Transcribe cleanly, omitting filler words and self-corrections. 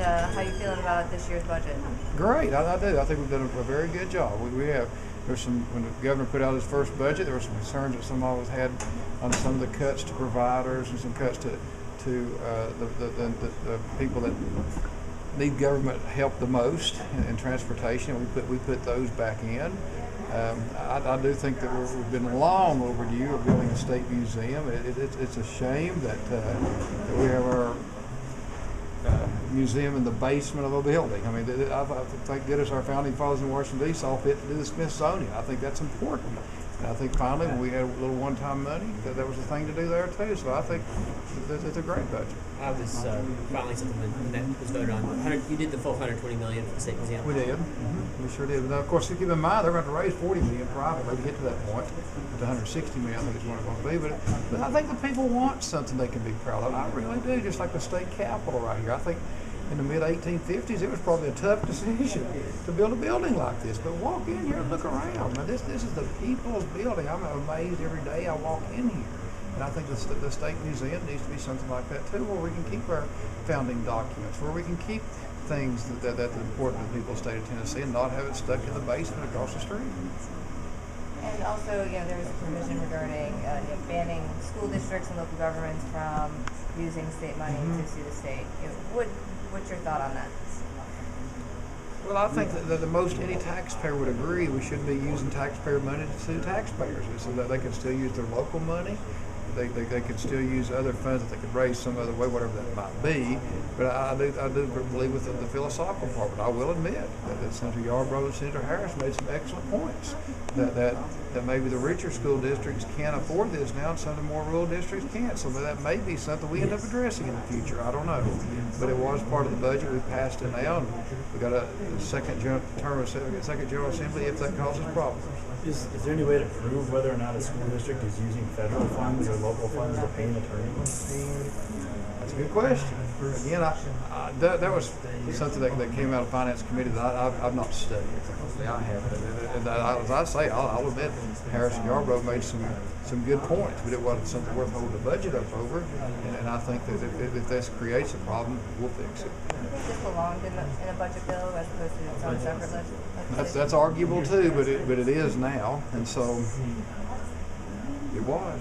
and how you feeling about this year's budget? Great, I do. I think we've done a very good job. We have. There's some, when the governor put out his first budget, there were some concerns that some of us had on some of the cuts to providers and some cuts to the people that need government help the most in transportation. We put those back in. I do think that we've been long overdue of building a state museum. It's a shame that we have our museum in the basement of a building. I mean, thank goodness our founding fathers in Washington D.C. saw fit to do the Smithsonian. I think that's important. And I think finally, when we had a little one-time money, that was the thing to do there too. So I think it's a great budget. I was finally something when that was voted on. You did the full $120 million for the state museum. We did. Mm-hmm. We sure did. Now, of course, keep in mind they're going to raise $40 million privately to get to that point. To $160 million, I think is what it's going to be. But I think the people want something they can be proud of. I really do. Just like the state capitol right here. I think in the mid-1850s, it was probably a tough decision to build a building like this. But walk in here and look around. Now, this is the people's building. I'm amazed every day I walk in here. And I think the State Museum needs to be something like that too, where we can keep our founding documents, where we can keep things that's important to the people of the state of Tennessee and not have it stuck in the basement across the street. And also, there was a provision regarding banning school districts and local governments from using state money to sue the state. What's your thought on that? Well, I think that the most any taxpayer would agree we shouldn't be using taxpayer money to sue taxpayers, so that they can still use their local money. They could still use other funds that they could raise some other way, whatever that might be. But I do believe with the philosophical part. But I will admit that Senator Yarbrough and Senator Harris made some excellent points. That maybe the richer school districts can't afford this now, and some of the more rural districts can't. So that may be something we end up addressing in the future. I don't know. But it was part of the budget. We passed it now, and we got a second general assembly if that causes problems. Is there any way to prove whether or not a school district is using federal funds or local funds to pay an attorney? That's a good question. Again, that was something that came out of Finance Committee that I've not studied. I haven't. And as I say, I'll admit Harris and Yarbrough made some good points, but it wasn't something worth holding the budget up over. And I think that if this creates a problem, we'll fix it. Does this belong in a budget bill as opposed to its own separate legislation? That's arguable too, but it is now, and so it was.